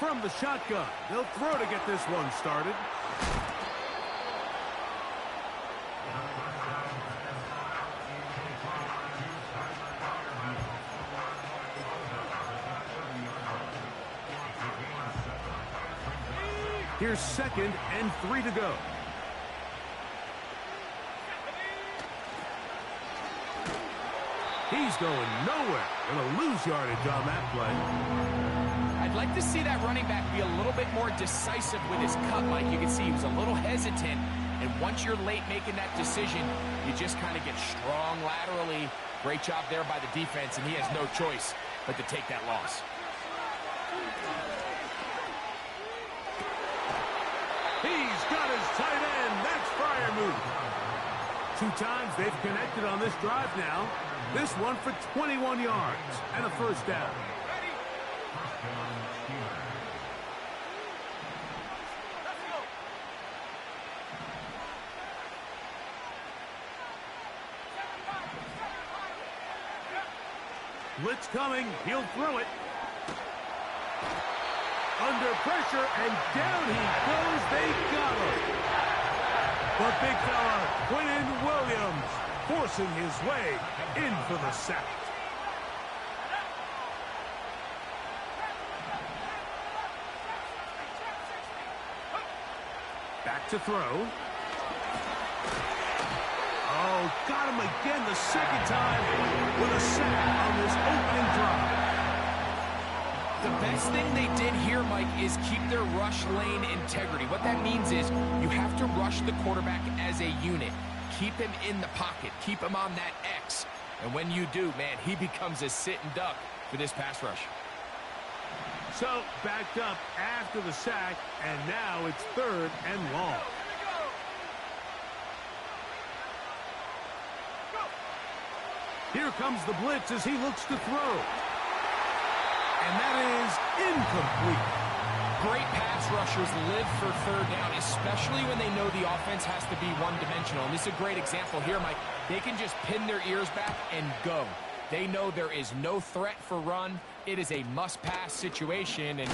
From the shotgun, they'll throw to get this one started. Here's 2nd and 3 to go. He's going nowhere. Gonna lose yardage on that play. I'd like to see that running back be a little bit more decisive with his cut, Mike. You can see he was a little hesitant, and once you're late making that decision, you just kind of get strong laterally. Great job there by the defense, and he has no choice but to take that loss. He's got his tight end. That's fire move. 2 times they've connected on this drive now. This one for 21 yards and a first down. Blitz coming. He'll throw it. Under pressure, and down he goes. They got him. But big fella, Quentin Williams, forcing his way in for the sack. Back to throw. Oh, got him again the second time with a sack on this opening drive. The best thing they did here, Mike, is keep their rush lane integrity. What that means is you have to rush the quarterback as a unit. Keep him in the pocket. Keep him on that X. And when you do, man, he becomes a sitting duck for this pass rush. So, backed up after the sack, and now it's 3rd and long. Here comes the blitz as he looks to throw. And that is incomplete. Great pass rushers live for 3rd down, especially when they know the offense has to be one-dimensional. And this is a great example here, Mike. They can just pin their ears back and go. They know there is no threat for run. It is a must-pass situation. And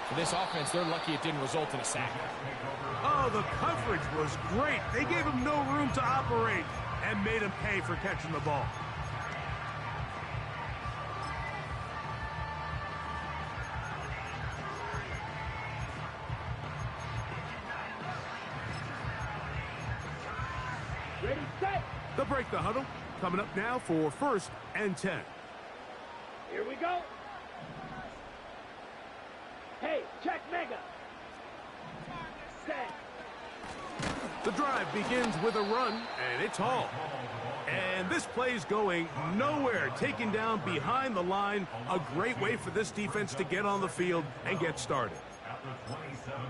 for this offense, they're lucky it didn't result in a sack. Oh, the coverage was great. They gave him no room to operate and made him pay for catching the ball. Ready, set. They'll break the huddle. Coming up now for 1st and 10. Here we go. Hey, check mega. Set. The drive begins with a run, and it's all. And this play's going nowhere. Taken down behind the line. A great way for this defense to get on the field and get started.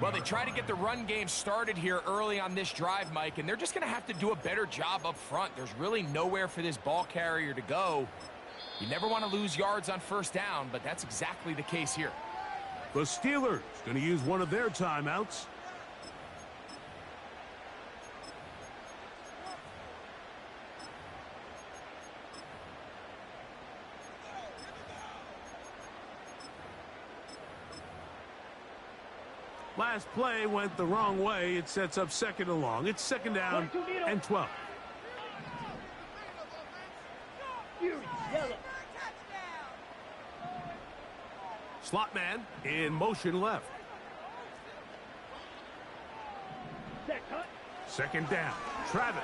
Well, they try to get the run game started here early on this drive, Mike, and they're just going to have to do a better job up front. There's really nowhere for this ball carrier to go. You never want to lose yards on 1st down, but that's exactly the case here. The Steelers going to use one of their timeouts. Last play went the wrong way. It sets up 2nd and long. It's 2nd down and 12. Slot man in motion left. 2nd down. Travis.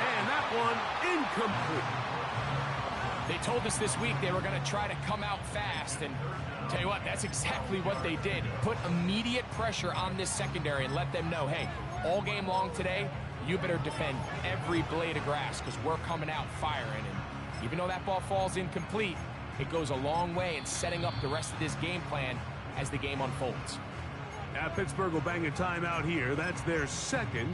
And that one incomplete. They told us this week they were going to try to come out fast, and tell you what, that's exactly what they did. Put immediate pressure on this secondary and let them know, hey, all game long today, you better defend every blade of grass because we're coming out firing. And even though that ball falls incomplete, it goes a long way in setting up the rest of this game plan as the game unfolds. Now Pittsburgh will bang a timeout here. That's their 2nd.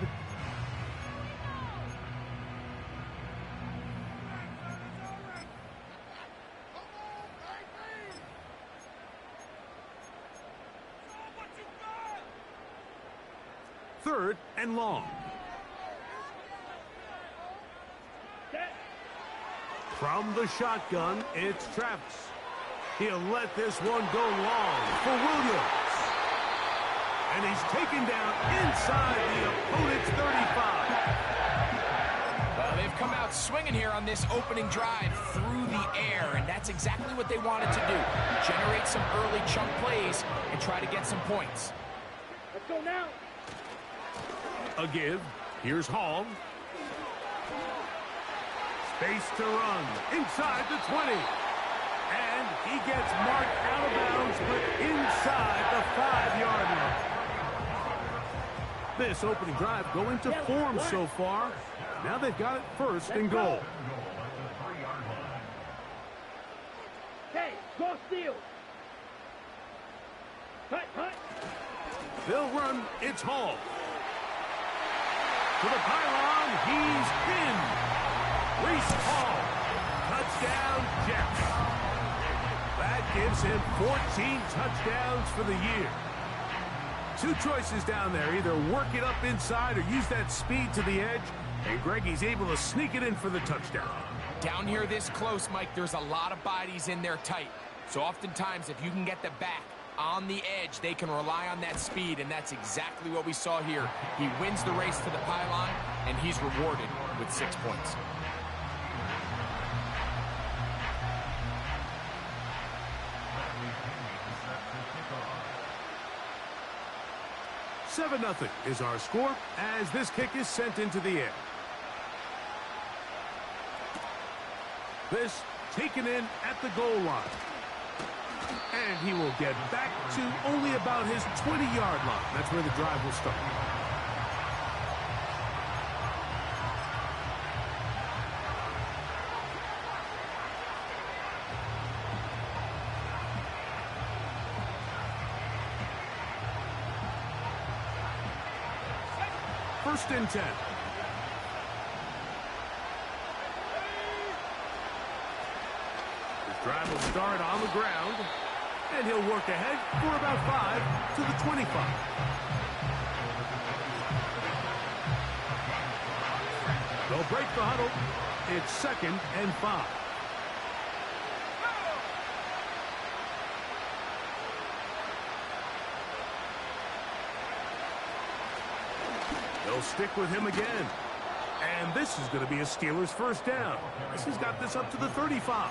Third and long. From the shotgun, it's Travis. He'll let this one go long for Williams. And he's taken down inside the opponent's 35. Well, they've come out swinging here on this opening drive through the air, and that's exactly what they wanted to do. Generate some early chunk plays and try to get some points. Let's go now. A give. Here's Hall. Space to run inside the 20. And he gets marked out of bounds, but inside the 5-yard line. This opening drive going to form so far. Now they've got it first and goal. Hey, go steal. Cut. They'll run. It's Hall. To the pylon. He's in. Reese Hall. Touchdown, Jets. That gives him 14 touchdowns for the year. Two choices down there. Either work it up inside or use that speed to the edge. And Greggy's able to sneak it in for the touchdown. Down here this close, Mike, there's a lot of bodies in there tight. So oftentimes, if you can get the back on the edge, they can rely on that speed, and that's exactly what we saw here. He wins the race to the pylon, and he's rewarded with 6 points. Seven 0 is our score as this kick is sent into the air. This taken in at the goal line. And he will get back to only about his 20-yard line. That's where the drive will start. First and 10. His drive will start on the ground, and he'll work ahead for about 5 to the 25. They'll break the huddle. It's 2nd and 5. They'll stick with him again. And this is going to be a Steelers first down. He's got this up to the 35.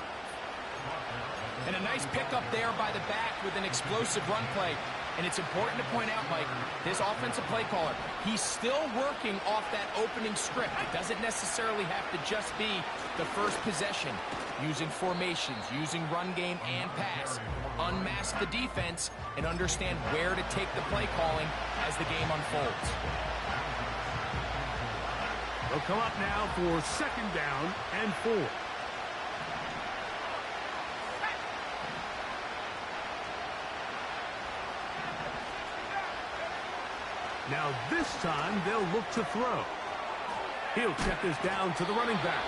And a nice pickup there by the back with an explosive run play. And it's important to point out, Mike, this offensive play caller, he's still working off that opening script. It doesn't necessarily have to just be the first possession. Using formations, using run game and pass. Unmask the defense and understand where to take the play calling as the game unfolds. They'll come up now for 2nd down and 4. Now this time they'll look to throw. He'll check this down to the running back.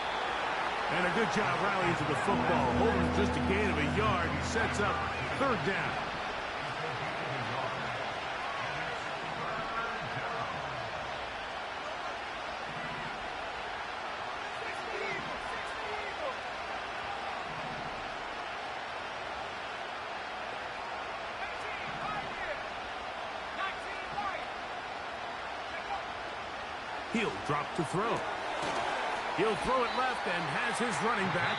And a good job rallying to the football. Holding just a gain of a yard and sets up 3rd down. He'll drop to throw. He'll throw it left and has his running back.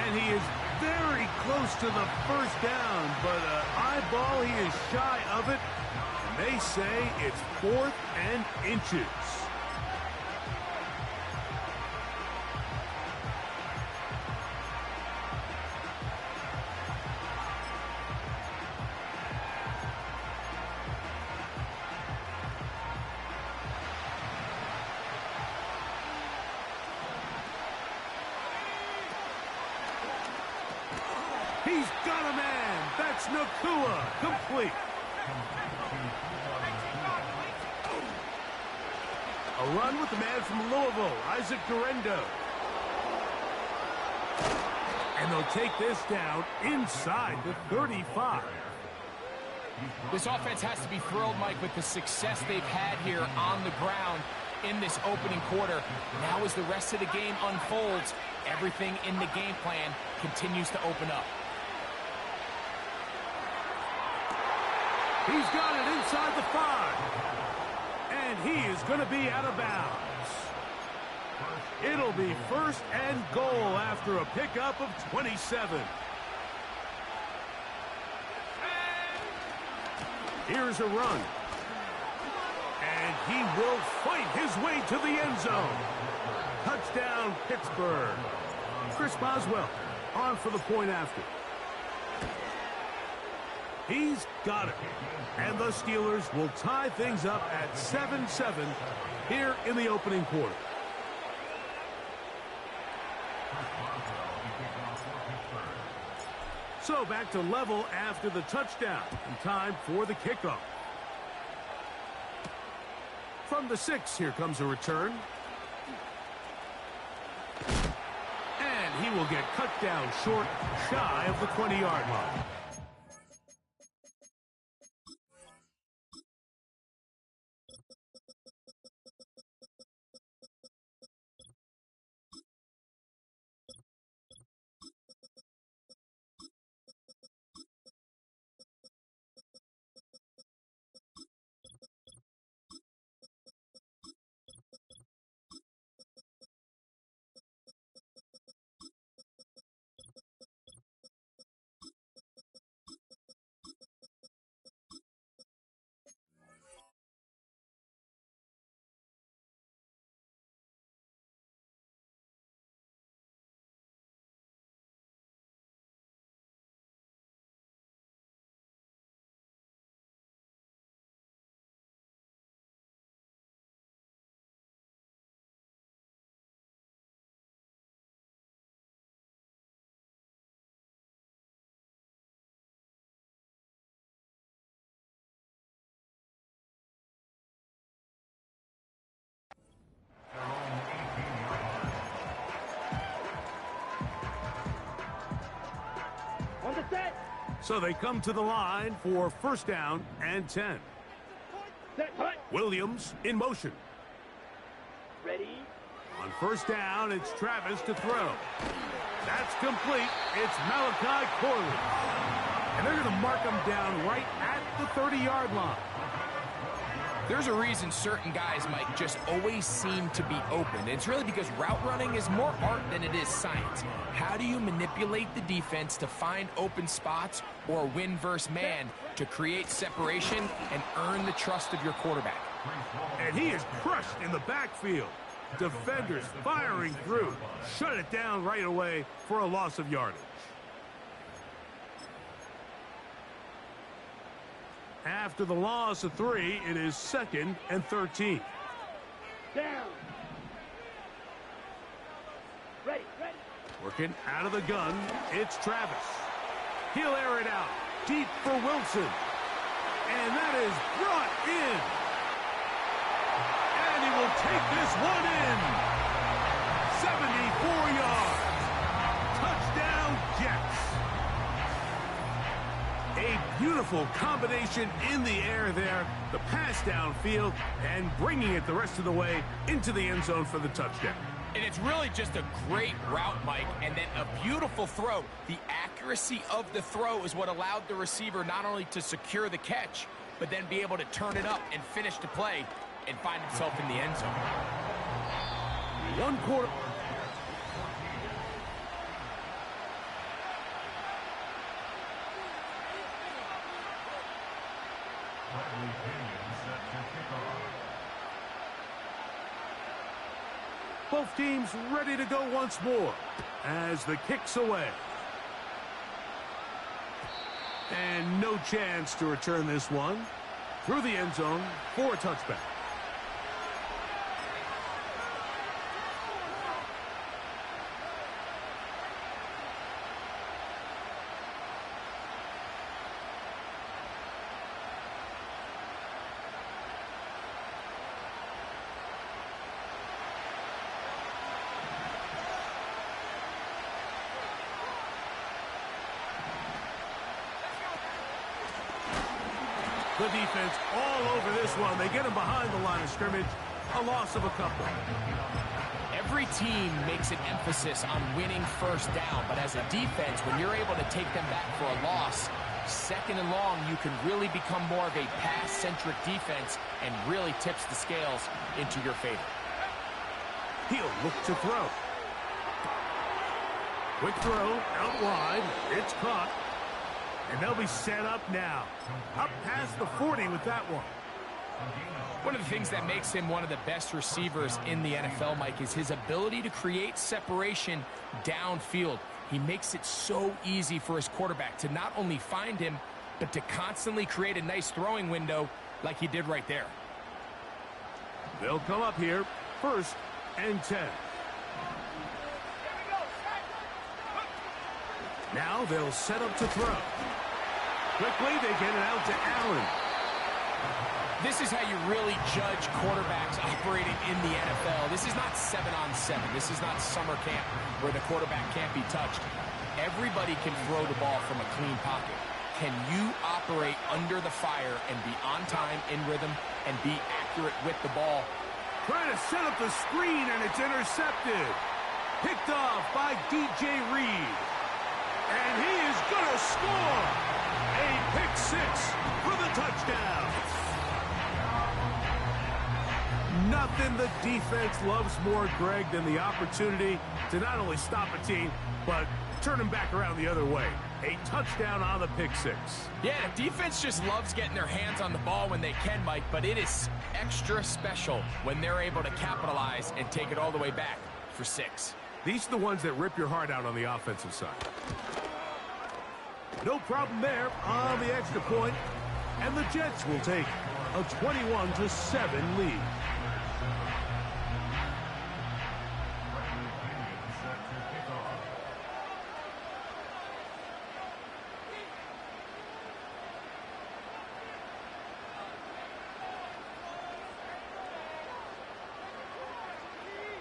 And he is very close to the first down, but eyeball, he is shy of it. And they say it's 4th and inches. He's got a man. That's Nakua. Complete. A run with the man from Louisville, Isaac Durendo. And they'll take this down inside the 35. This offense has to be thrilled, Mike, with the success they've had here on the ground in this opening quarter. Now as the rest of the game unfolds, everything in the game plan continues to open up. He's got it inside the 5. And he is going to be out of bounds. It'll be first and goal after a pickup of 27. Here's a run. And he will fight his way to the end zone. Touchdown, Pittsburgh. Chris Boswell on for the point after. He's got it. And the Steelers will tie things up at 7-7 here in the opening quarter. So back to level after the touchdown. And time for the kickoff. From the 6, here comes a return. And he will get cut down short, shy of the 20-yard line. On the set. So they come to the line for first down and 10. Set. Hut. Williams in motion. Ready. On first down, it's Travis to throw. That's complete. It's Malachi Corley. And they're going to mark him down right at the 30-yard line. There's a reason certain guys, Mike, just always seem to be open. It's really because route running is more art than it is science. How do you manipulate the defense to find open spots or win versus man to create separation and earn the trust of your quarterback? And he is crushed in the backfield. Defenders firing through. Shut it down right away for a loss of yardage. After the loss of 3, it is 2nd and 13. Down. Ready. Working out of the gun, it's Travis. He'll air it out deep for Wilson. And that is brought in. And he will take this one in. 74 yards. Touchdown, Jets. A beautiful combination in the air there. The pass downfield and bringing it the rest of the way into the end zone for the touchdown. And it's really just a great route, Mike, and then a beautiful throw. The accuracy of the throw is what allowed the receiver not only to secure the catch, but then be able to turn it up and finish the play and find himself in the end zone. 1 quarter. Both teams ready to go once more as the kick's away. And no chance to return this one through the end zone for a touchback. The defense all over this one. They get him behind the line of scrimmage. A loss of a couple. Every team makes an emphasis on winning first down, but as a defense, when you're able to take them back for a loss, second and long, you can really become more of a pass-centric defense and really tips the scales into your favor. He'll look to throw. Quick throw, out wide. It's caught. And they'll be set up now. Up past the 40 with that one. One of the things that makes him one of the best receivers in the NFL, Mike, is his ability to create separation downfield. He makes it so easy for his quarterback to not only find him, but to constantly create a nice throwing window like he did right there. They'll come up here, 1st and 10. Now they'll set up to throw. Quickly, they get it out to Allen. This is how you really judge quarterbacks operating in the NFL. This is not 7-on-7. This is not summer camp where the quarterback can't be touched. Everybody can throw the ball from a clean pocket. Can you operate under the fire and be on time, in rhythm, and be accurate with the ball? Trying to set up the screen, and it's intercepted. Picked off by DJ Reed. And he is going to score. A pick 6 for the touchdown. Nothing the defense loves more, Greg, than the opportunity to not only stop a team, but turn them back around the other way. A touchdown on the pick 6. Yeah, the defense just loves getting their hands on the ball when they can, Mike, but it is extra special when they're able to capitalize and take it all the way back for 6. These are the ones that rip your heart out on the offensive side. No problem there on the extra point, and the Jets will take a 21-7 lead.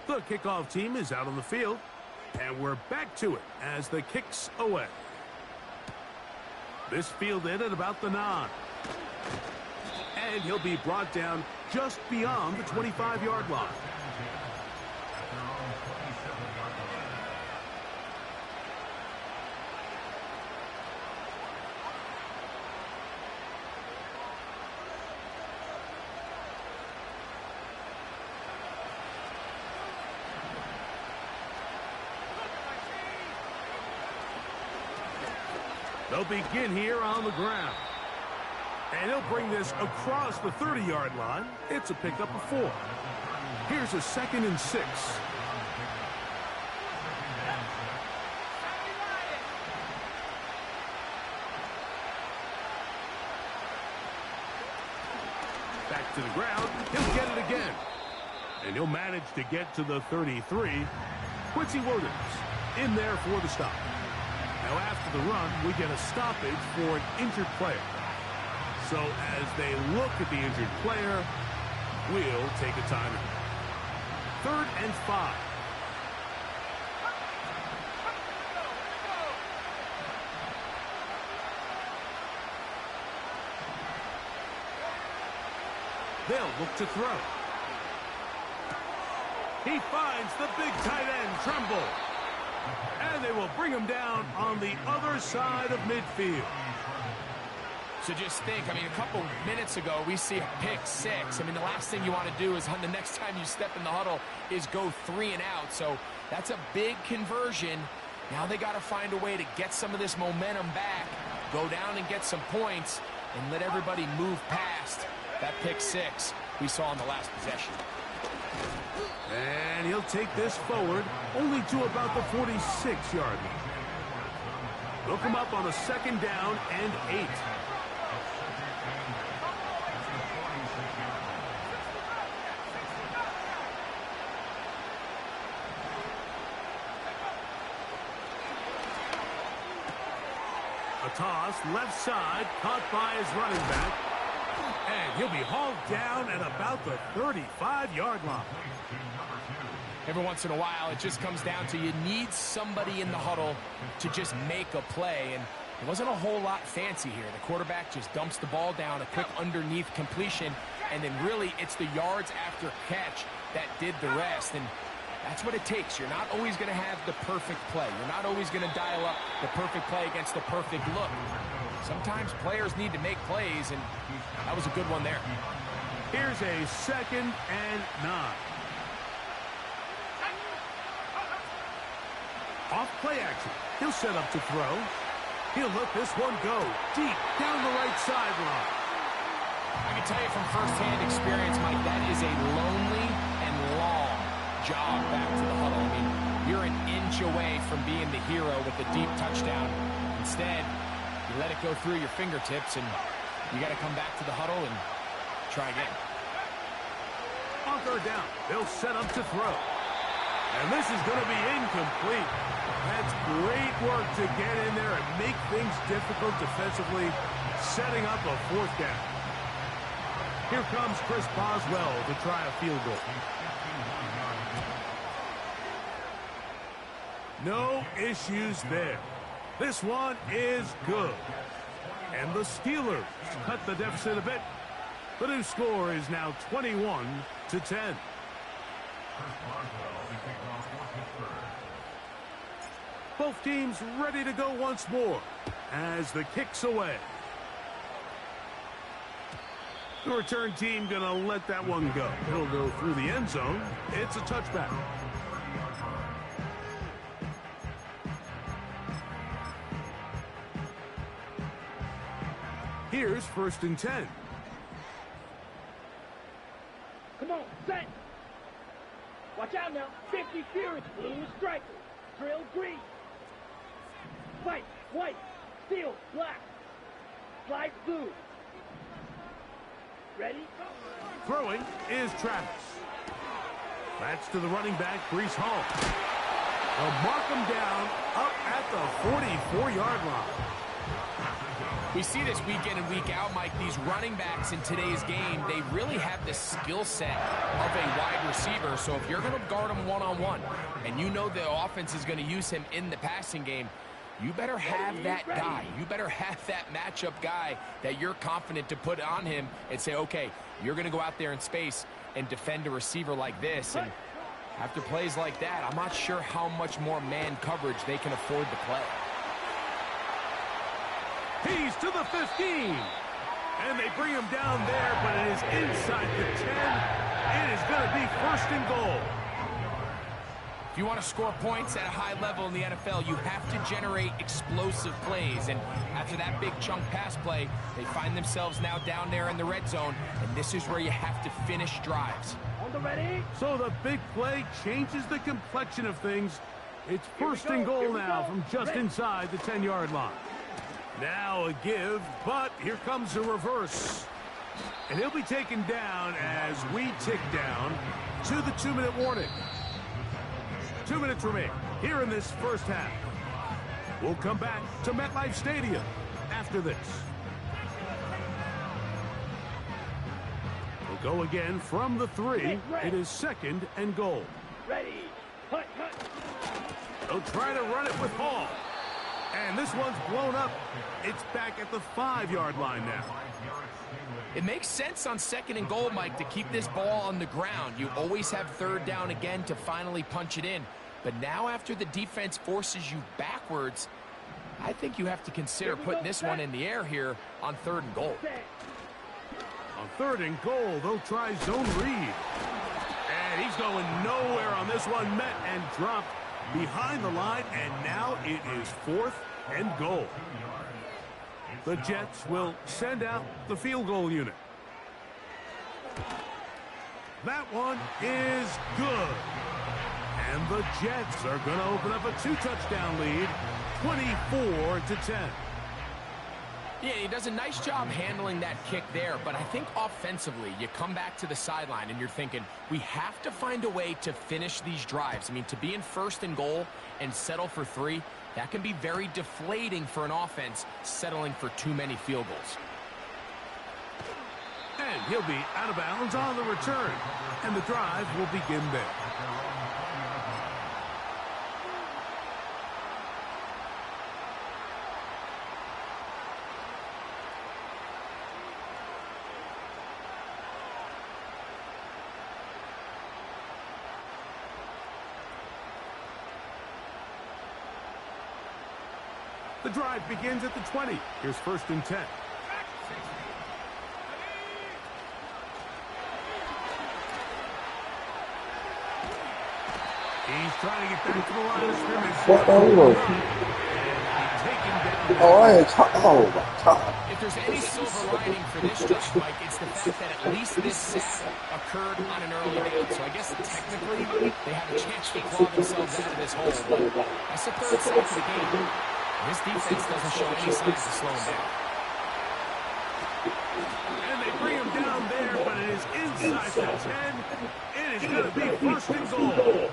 The kickoff team is out on the field, and we're back to it as the kick's away. This fielded at about the 9. And he'll be brought down just beyond the 25-yard line. They'll begin here on the ground. And he'll bring this across the 30-yard line. It's a pickup of 4. Here's a 2nd and 6. Back to the ground. He'll get it again. And he'll manage to get to the 33. Quincy Williams in there for the stop. Now after the run, we get a stoppage for an injured player. So as they look at the injured player, we'll take a timeout. 3rd and 5. They'll look to throw. He finds the big tight end, Tremble. And they will bring him down on the other side of midfield. So just think, I mean, a couple minutes ago, we see a pick 6. I mean, the last thing you want to do is on the next time you step in the huddle is go 3 and out. So that's a big conversion. Now they got to find a way to get some of this momentum back, go down and get some points, and let everybody move past that pick 6 we saw in the last possession. And he'll take this forward only to about the 46-yard line. They'll come up on a 2nd down and 8. A toss, left side, caught by his running back. And he'll be hauled down at about the 35-yard line. Every once in a while, it just comes down to you need somebody in the huddle to just make a play. And it wasn't a whole lot fancy here. The quarterback just dumps the ball down, a quick underneath completion, and then really it's the yards after catch that did the rest. And That's what it takes. You're not always going to have the perfect play. You're not always going to dial up the perfect play against the perfect look. Sometimes players need to make plays, and that was a good one there. Here's a 2nd and 9. Off play action. He'll set up to throw. He'll let this one go deep down the right sideline. I can tell you from firsthand experience, Mike, that is a lonely and long jog back to the huddle. I mean, you're an inch away from being the hero with a deep touchdown. Instead, you let it go through your fingertips, and you got to come back to the huddle and try again. On third down, they'll set up to throw. And this is going to be incomplete. That's great work to get in there and make things difficult defensively, setting up a 4th down. Here comes Chris Boswell to try a field goal. No issues there. This one is good. And the Steelers cut the deficit a bit. The new score is now 21-10. Both teams ready to go once more as the kick's away. The return team going to let that one go. It'll go through the end zone. It's a touchback. Here's 1st and 10. Come on, set. Watch out now. 50 Furious, blue striker. Drill green. Fight, white. Steel, black. Slide blue. Ready? Throwing is Travis. That's to the running back, Breece Hall. They'll mark him down up at the 44-yard line. We see this week in and week out, Mike. These running backs in today's game, they really have the skill set of a wide receiver. So if you're going to guard him one-on-one and you know the offense is going to use him in the passing game, you better have that guy. You better have that matchup guy that you're confident to put on him and say, okay, you're going to go out there in space and defend a receiver like this. And after plays like that, I'm not sure how much more man coverage they can afford to play. He's to the 15. And they bring him down there, but it is inside the 10. It is going to be 1st and goal. If you want to score points at a high level in the NFL, you have to generate explosive plays. And after that big chunk pass play, they find themselves now down there in the red zone. And this is where you have to finish drives. On the ready. So the big play changes the complexion of things. It's 1st and goal now from just inside the 10-yard line. Now a give, but here comes a reverse. And he'll be taken down as we tick down to the 2-minute warning. 2 minutes remain here in this first half. We'll come back to MetLife Stadium after this. We'll go again from the 3. It is 2nd and goal. Ready. Hut, hut. They'll try to run it with Hall. And this one's blown up. It's back at the 5-yard line now. It makes sense on 2nd and goal, Mike, to keep this ball on the ground. You always have 3rd down again to finally punch it in. But now after the defense forces you backwards, I think you have to consider putting this one in the air here on 3rd and goal. On 3rd and goal, they'll try zone read. And he's going nowhere on this one. Met and dropped behind the line, and now it is 4th and goal. The Jets will send out the field goal unit. That one is good. And the Jets are going to open up a 2-touchdown lead, 24-10. Yeah, he does a nice job handling that kick there, but I think offensively, you come back to the sideline and you're thinking, we have to find a way to finish these drives. I mean, to be in 1st and goal and settle for 3, that can be very deflating for an offense settling for too many field goals. And he'll be out of bounds on the return, and the drive will begin there. The drive begins at the 20. Here's 1st and 10. He's trying to get back to the line of scrimmage. Oh, my God. If there's any silver lining for this drive, Mike, it's the fact that at least this sack occurred on an early down. So I guess technically they have a chance to claw themselves out of this hole. But that's the 3rd sack of the game. This defense doesn't show any signs of slowing down. And they bring him down there, but it is inside the 10. It is going to be 1st and goal.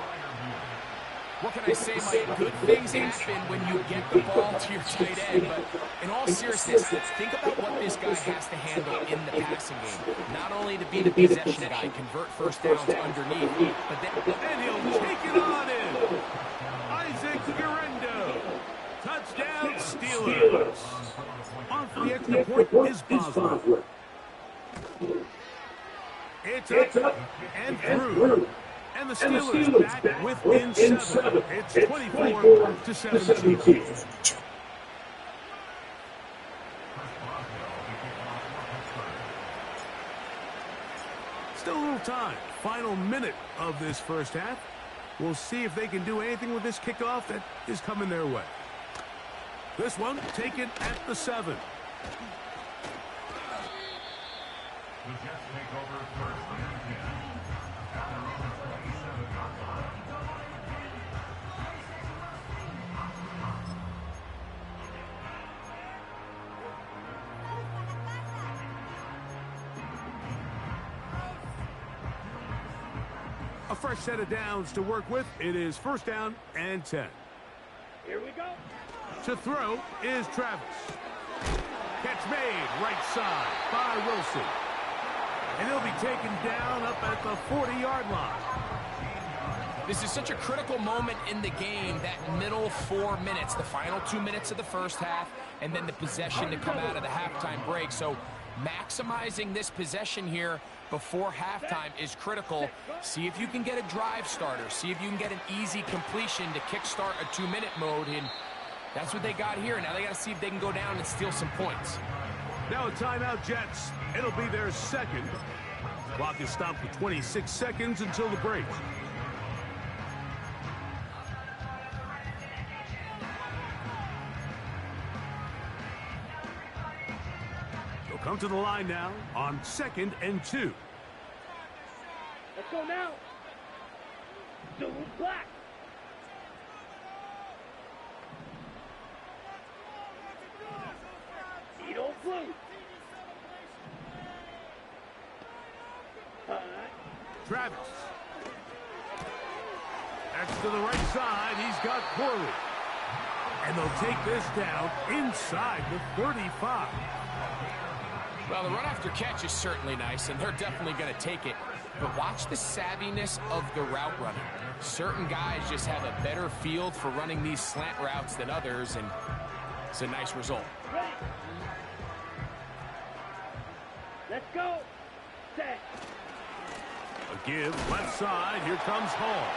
What can I say, Mike? Good things happen when you get the ball to your tight end, but in all seriousness, think about what this guy has to handle in the passing game. Not only to be the possession guy, convert 1st downs underneath, but then... And he'll take it on in. Isaac Guerrero. Touchdown, Steelers. On for the extra point is Boswell. It's up and through. And the Steelers back within 7. It's 24-17. Still a little time. Final minute of this 1st half. We'll see if they can do anything with this kickoff that is coming their way. This one taken at the 7. The Jets take over 1st and 10. A fresh set of downs to work with. It is 1st down and 10. Here we go. To throw is Travis. Catch made right side by Wilson. And he'll be taken down up at the 40-yard line. This is such a critical moment in the game, that middle 4 minutes, the final 2 minutes of the 1st half, and then the possession to come out of the halftime break. So maximizing this possession here before halftime is critical. See if you can get a drive starter. See if you can get an easy completion to kickstart a 2-minute mode. And that's what they got here. Now they got to see if they can go down and steal some points. Now a timeout, Jets. It'll be their 2nd. Clock is stopped for 26 seconds until the break. They'll come to the line now on 2nd and 2. Let's go now. Blue black. Edo blue. Travis. That's to the right side. He's got Corley. And they'll take this down inside the 35. Well, the run after catch is certainly nice, and they're definitely going to take it. But watch the savviness of the route running. Certain guys just have a better field for running these slant routes than others, and it's a nice result. Ready. Let's go. Set. A give, left side. Here comes Hall.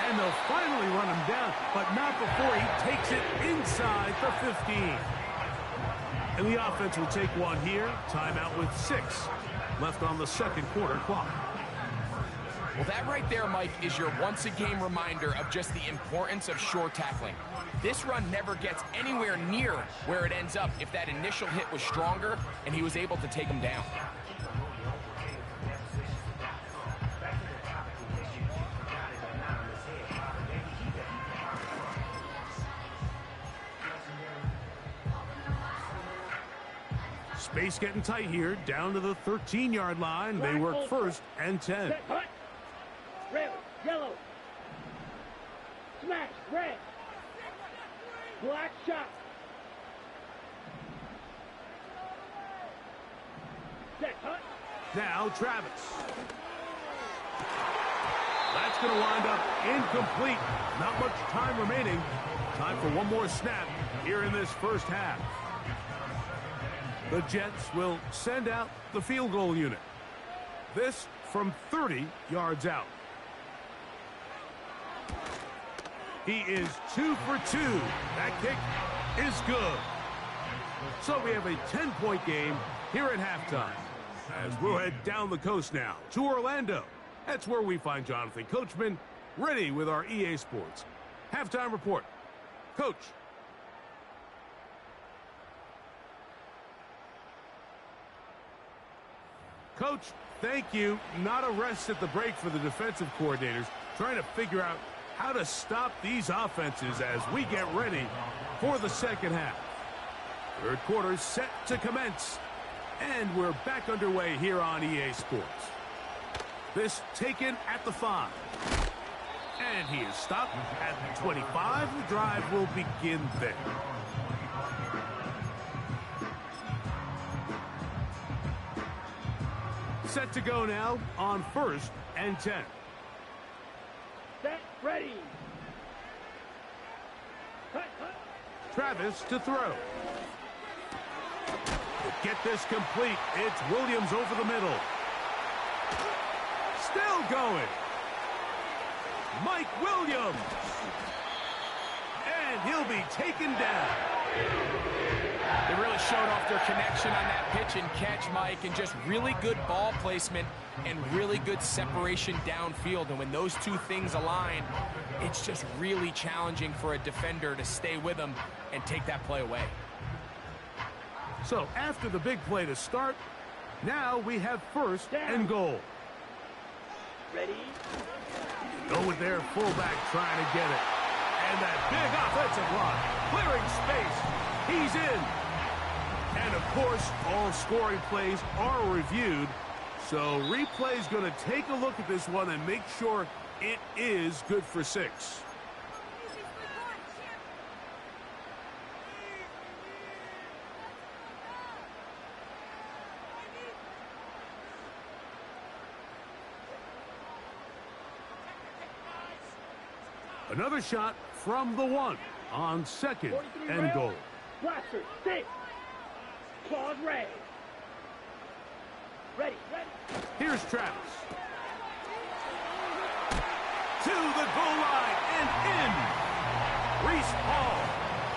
And they'll finally run him down, but not before he takes it inside the 15. And the offense will take one here. Timeout with 6 left on the 2nd quarter clock. Well, that right there, Mike, is your once-a-game reminder of just the importance of short tackling. This run never gets anywhere near where it ends up if that initial hit was stronger and he was able to take him down. Space getting tight here, down to the 13-yard line. They work 1st and 10. Set, hut. Red, yellow. Smash, red. Black shot. Set, hut. Now Travis. That's going to wind up incomplete. Not much time remaining. Time for one more snap here in this 1st half. The Jets will send out the field goal unit. This from 30 yards out. He is 2 for 2. That kick is good. So we have a 10-point game here at halftime. As we'll head down the coast now to Orlando. That's where we find Jonathan Coachman ready with our EA Sports halftime report. Coach. Coach, thank you. Not a rest at the break for the defensive coordinators, trying to figure out how to stop these offenses as we get ready for the second half. Third quarter set to commence, and we're back underway here on EA Sports. This taken at the 5. And he is stopped at the 25. The drive will begin there. Set to go now on 1st and 10. Set, ready. Cut. Travis to throw. To get this complete, it's Williams over the middle. Still going. Mike Williams. And he'll be taken down. They really showed off their connection on that pitch and catch, Mike, and just really good ball placement and really good separation downfield. And when those two things align, it's just really challenging for a defender to stay with them and take that play away. So after the big play to start, now we have 1st and goal. Ready. Go with their fullback trying to get it. And that big offensive line, clearing space. He's in. And, of course, all scoring plays are reviewed. So replay's going to take a look at this one and make sure it is good for 6. Another shot from the 1 on 2nd and goal. Blaster, 6. Claws ready. Ready. Here's Travis. To the goal line and in. Reese Hall.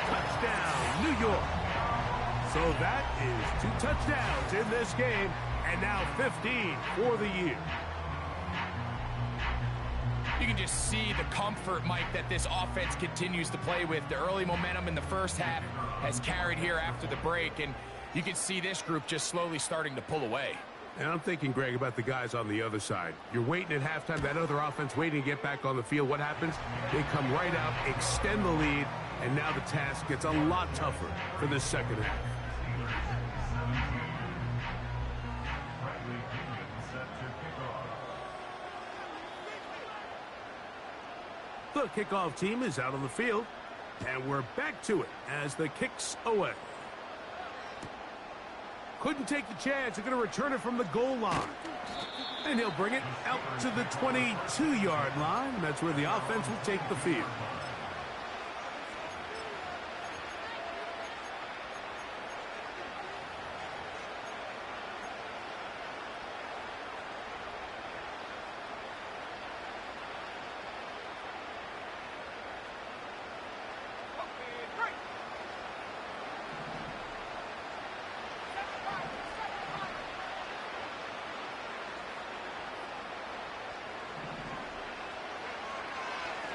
Touchdown, New York. So that is 2 touchdowns in this game, and now 15 for the year. You can just see the comfort, Mike, that this offense continues to play with. The early momentum in the first half has carried here after the break, and you can see this group just slowly starting to pull away. And I'm thinking, Greg, about the guys on the other side. You're waiting at halftime, that other offense waiting to get back on the field. What happens? They come right out, extend the lead, and now the task gets a lot tougher for this second half. The kickoff team is out on the field, and we're back to it as the kick's away. Couldn't take the chance. They're going to return it from the goal line. And he'll bring it out to the 22-yard line. And that's where the offense will take the field.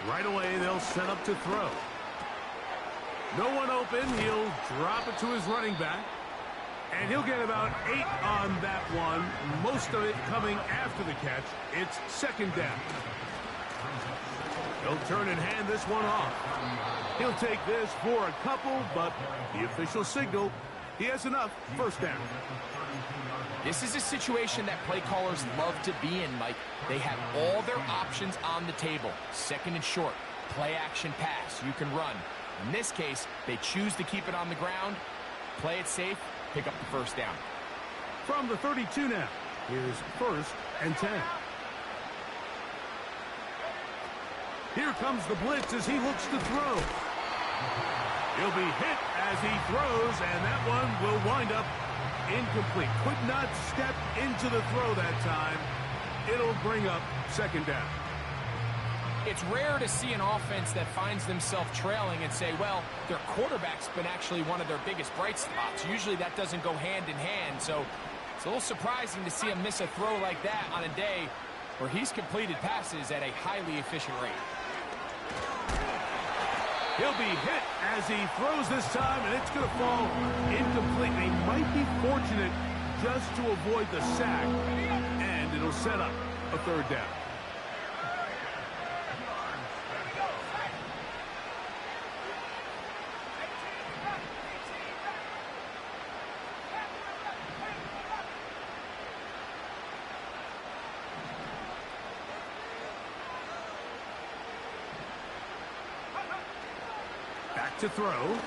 Right away, they'll set up to throw. No one open. He'll drop it to his running back. And he'll get about 8 on that one. Most of it coming after the catch. It's 2nd down. He'll turn and hand this one off. He'll take this for a couple, but the official signal, he has enough. 1st down. This is a situation that play callers love to be in, Mike. They have all their options on the table. 2nd and short, play action pass, you can run. In this case, they choose to keep it on the ground, play it safe, pick up the 1st down. From the 32 now, here's 1st and 10. Here comes the blitz as he looks to throw. He'll be hit as he throws, and that one will wind up incomplete. Could not step into the throw that time. It'll bring up 2nd down. It's rare to see an offense that finds themselves trailing and say, well, their quarterback's been actually one of their biggest bright spots. Usually that doesn't go hand in hand, so it's a little surprising to see him miss a throw like that on a day where he's completed passes at a highly efficient rate. He'll be hit as he throws this time, and it's going to fall incomplete. They might be fortunate just to avoid the sack, and it'll set up a third down. Back to throw.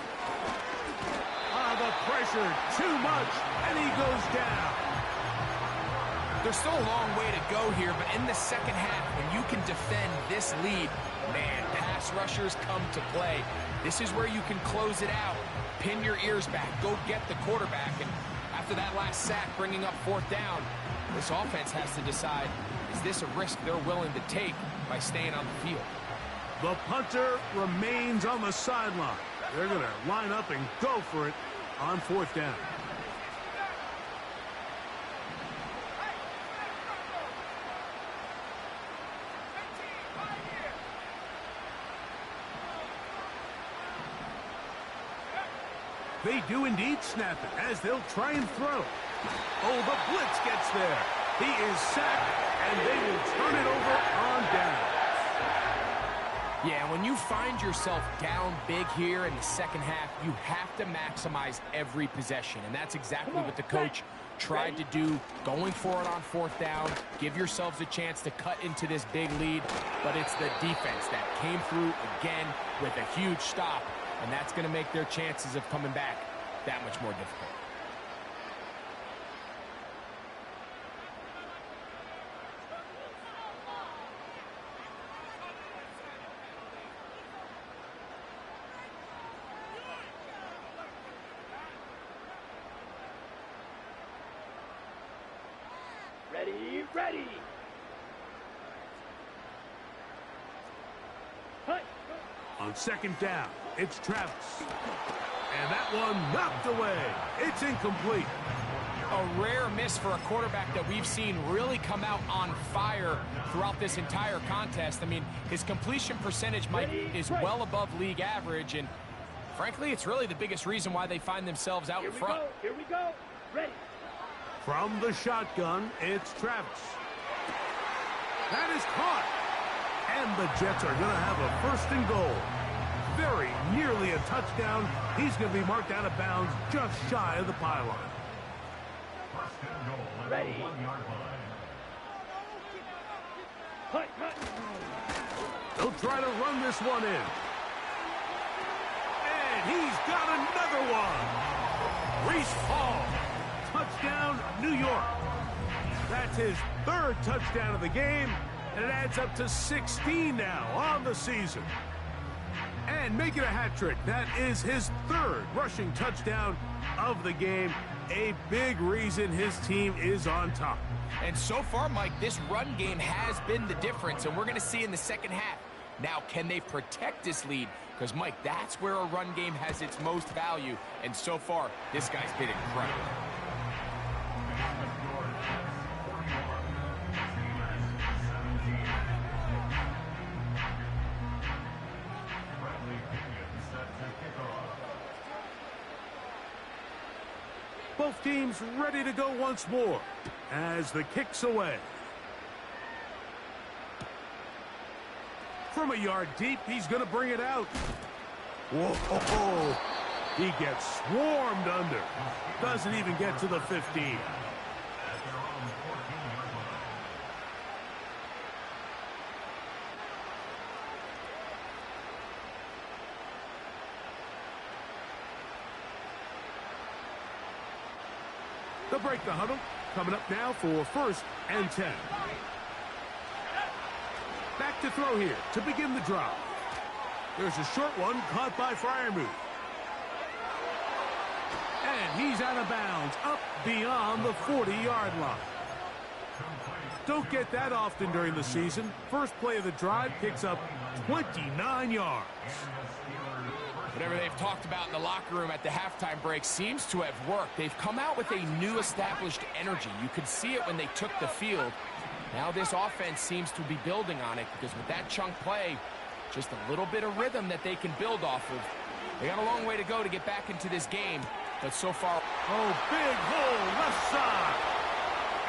The pressure, too much, and he goes down. There's still a long way to go here, but in the second half, when you can defend this lead, man, pass rushers come to play. This is where you can close it out, pin your ears back, go get the quarterback, and after that last sack bringing up fourth down, this offense has to decide, is this a risk they're willing to take by staying on the field? The punter remains on the sideline. They're going to line up and go for it on fourth down. They do indeed snap it as they'll try and throw. Oh, the blitz gets there. He is sacked, and they will turn it over on down. Yeah, when you find yourself down big here in the second half, you have to maximize every possession. And that's exactly what the coach tried to do, going for it on fourth down. Give yourselves a chance to cut into this big lead. But it's the defense that came through again with a huge stop. And that's going to make their chances of coming back that much more difficult. Ready. Hut. On second down, it's Travis. And that one knocked away. It's incomplete. A rare miss for a quarterback that we've seen really come out on fire throughout this entire contest. I mean, his completion percentage, Mike, is well above league average, and frankly, it's really the biggest reason why they find themselves out in front. Here we go. Ready. From the shotgun, it's Travis. That is caught. And the Jets are going to have a first and goal. Very nearly a touchdown. He's going to be marked out of bounds just shy of the pylon. Ready. Hut. They'll try to run this one in. And he's got another one. Reese Hall. Touchdown, New York. That's his third touchdown of the game, and it adds up to 16 now on the season. And making a hat trick, that is his third rushing touchdown of the game. A big reason his team is on top. And so far, Mike, this run game has been the difference, and we're going to see in the second half. Now, can they protect this lead? Because, Mike, that's where a run game has its most value, and so far, this guy's been incredible. Both teams ready to go once more as the kick's away. From a yard deep, he's going to bring it out. Whoa! He gets swarmed under. Doesn't even get to the 15. They'll break the huddle. Coming up now for first and 10. Back to throw here to begin the drive. There's a short one caught by Freiermuth. And he's out of bounds, up beyond the 40-yard line. don't get that often during the season. First play of the drive picks up 29 yards. Whatever they've talked about in the locker room at the halftime break seems to have worked. They've come out with a new established energy. You could see it when they took the field. Now this offense seems to be building on it because with that chunk play, just a little bit of rhythm that they can build off of. They got a long way to go to get back into this game, but so far... Oh, big hole left side.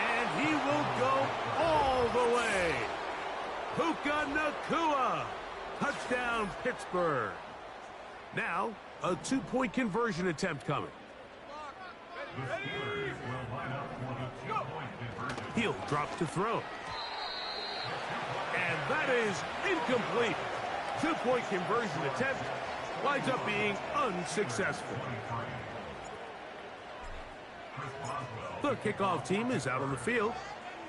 And he will go all the way. Puka Nacua. Touchdown, Pittsburgh. Now, a two-point conversion attempt coming. He'll drop to throw. And that is incomplete. Two-point conversion attempt winds up being unsuccessful. The kickoff team is out on the field,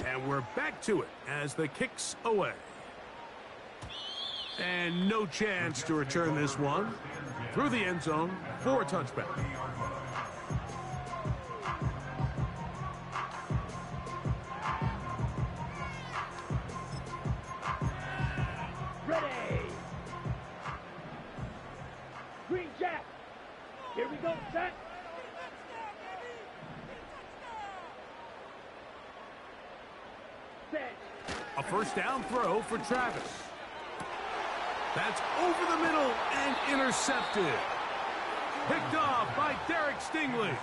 and we're back to it as the kick's away. And no chance to return this one through the end zone for a touchback. Ready. Green Jack. Here we go, set. Set. A first down throw for Travis. That's over the middle and intercepted. Picked off by Derek Stingley.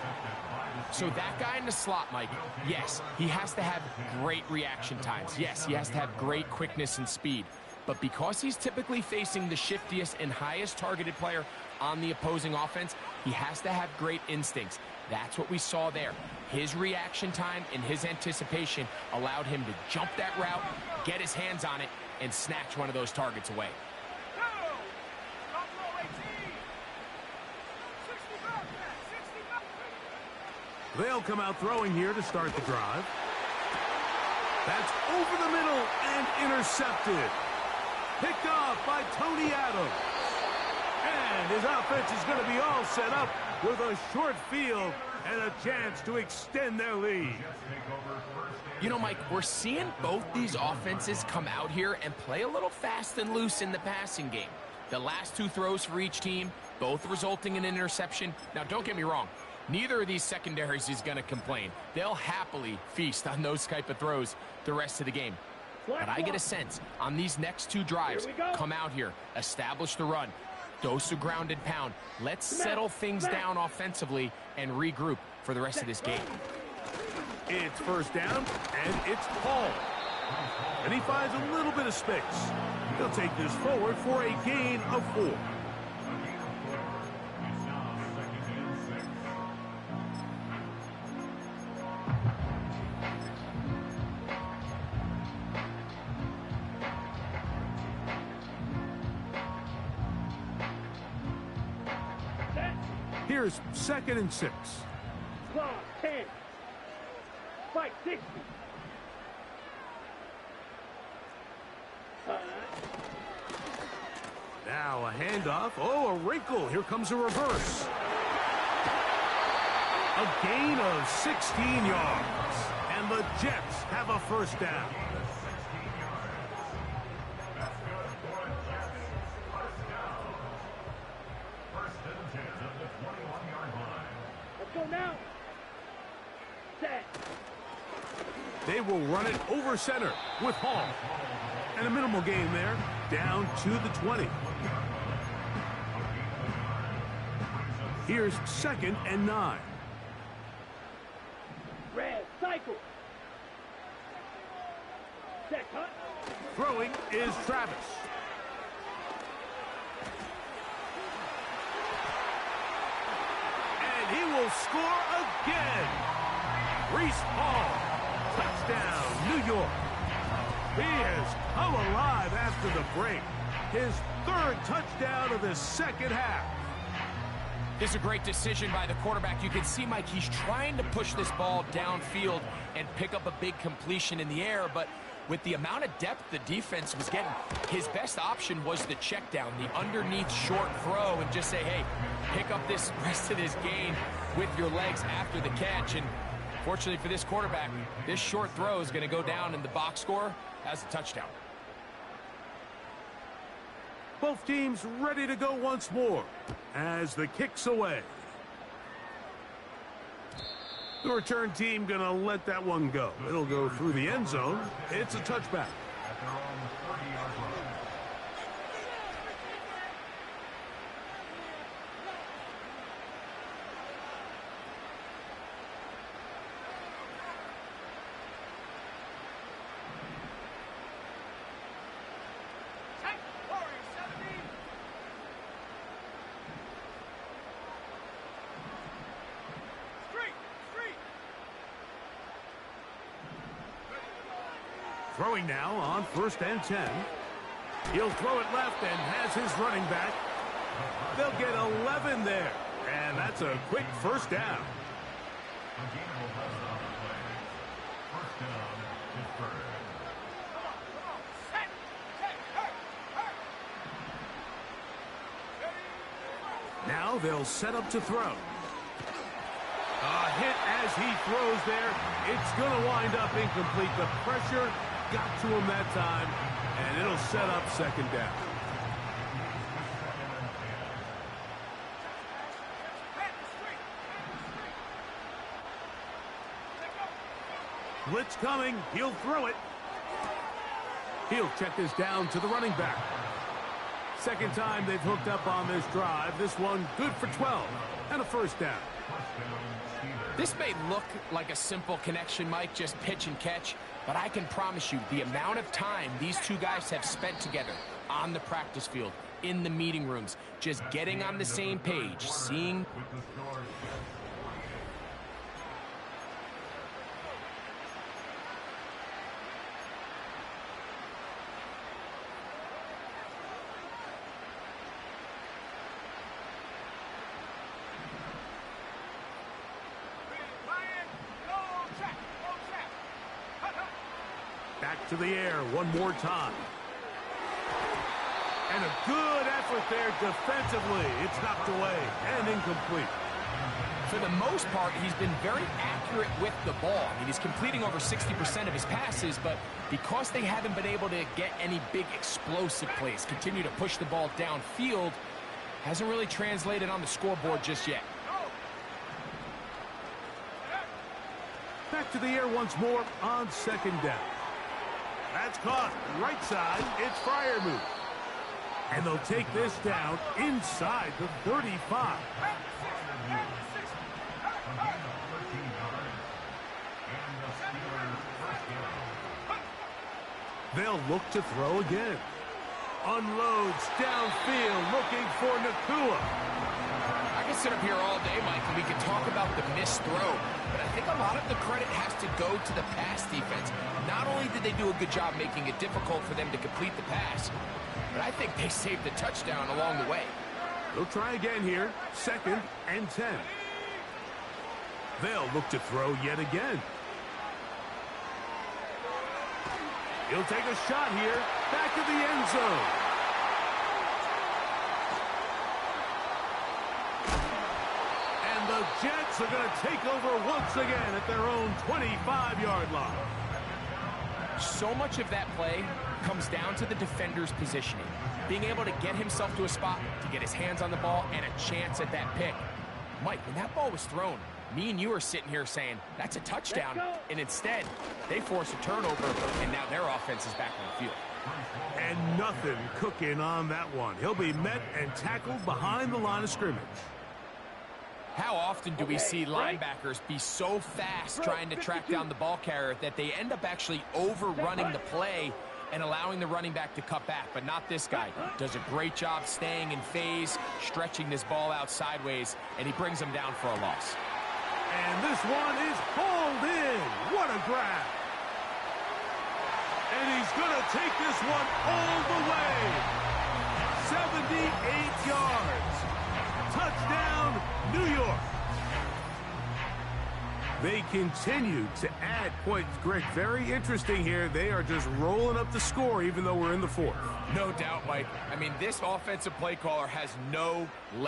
So that guy in the slot, Mike, yes, he has to have great reaction times. Yes, he has to have great quickness and speed. But because he's typically facing the shiftiest and highest targeted player on the opposing offense, he has to have great instincts. That's what we saw there. His reaction time and his anticipation allowed him to jump that route, get his hands on it, and snatch one of those targets away. They'll come out throwing here to start the drive. That's over the middle and intercepted. Picked off by Tony Adams. And his offense is going to be all set up with a short field and a chance to extend their lead. You know, Mike, we're seeing both these offenses come out here and play a little fast and loose in the passing game. The last two throws for each team, both resulting in an interception. Now, don't get me wrong. Neither of these secondaries is going to complain. They'll happily feast on those type of throws the rest of the game. But I get a sense on these next two drives, come out here, establish the run, dose of ground and pound. Let's settle things down offensively and regroup for the rest of this game. It's first down, and it's Paul. And he finds a little bit of space. He'll take this forward for a gain of 4. Here's 2nd and 6. Clock 10. Fight 60. Now a handoff. Oh, a wrinkle. Here comes a reverse. A gain of 16 yards. And the Jets have a first down. Let's go now. Set. They will run it over center with Hall. And a minimal gain there, down to the 20. Here's 2nd and 9. Red cycle. Set cut. Throwing is Travis. And he will score again. Reese Hall. Touchdown, New York. He has come alive after the break. His 3rd touchdown of the second half. This is a great decision by the quarterback. You can see, Mike, he's trying to push this ball downfield and pick up a big completion in the air, but with the amount of depth the defense was getting, his best option was the check down, the underneath short throw, and just say, hey, pick up this rest of this game with your legs after the catch. And Fortunately for this quarterback, this short throw is going to go down in the box score as a touchdown. Both teams ready to go once more as the kick's away. The return team going to let that one go. It'll go through the end zone. It's a touchback. Throwing now on 1st and 10. He'll throw it left and has his running back. They'll get 11 there. And that's a quick first down. Now they'll set up to throw. A hit as he throws there. It's going to wind up incomplete. The pressure got to him that time, and it'll set up 2nd down. Blitz coming. He'll throw it. He'll check this down to the running back. 2nd time they've hooked up on this drive. This one good for 12 and a 1st down. This may look like a simple connection, Mike, just pitch and catch, but I can promise you the amount of time these two guys have spent together on the practice field, in the meeting rooms, just getting on the same page, seeing... Back to the air one more time. And a good effort there defensively. It's knocked away and incomplete. For the most part, he's been very accurate with the ball. I mean, he's completing over 60% of his passes, but because they haven't been able to get any big explosive plays, continue to push the ball downfield, hasn't really translated on the scoreboard just yet. Back to the air once more on 2nd down. That's caught. Right side. It's Freiermuth. And they'll take this down inside the 35. They'll look to throw again. Unloads downfield looking for Nakua. I can sit up here all day, Mike, and we can talk about the missed throw, but I think a lot of the credit has to go to the pass defense. Not only did they do a good job making it difficult for them to complete the pass, but I think they saved the touchdown along the way. They'll try again here. 2nd and 10. They'll look to throw yet again. He'll take a shot here. Back to the end zone. And the Jets are going to take over once again at their own 25-yard line. So much of that play comes down to the defender's positioning. Being able to get himself to a spot, to get his hands on the ball, and a chance at that pick. Mike, when that ball was thrown, me and you are sitting here saying, that's a touchdown. And instead, they force a turnover, and now their offense is back on the field. And nothing cooking on that one. He'll be met and tackled behind the line of scrimmage. How often do we see linebackers be so fast trying to track down the ball carrier that they end up actually overrunning the play and allowing the running back to cut back? But not this guy. Does a great job staying in phase, stretching this ball out sideways, and he brings him down for a loss. And this one is hauled in. What a grab. And he's going to take this one all the way. 78 yards. Touchdown, New York. They continue to add points. Greg, very interesting here. They are just rolling up the score even though we're in the 4th. No doubt, Mike. I mean, this offensive play caller has no let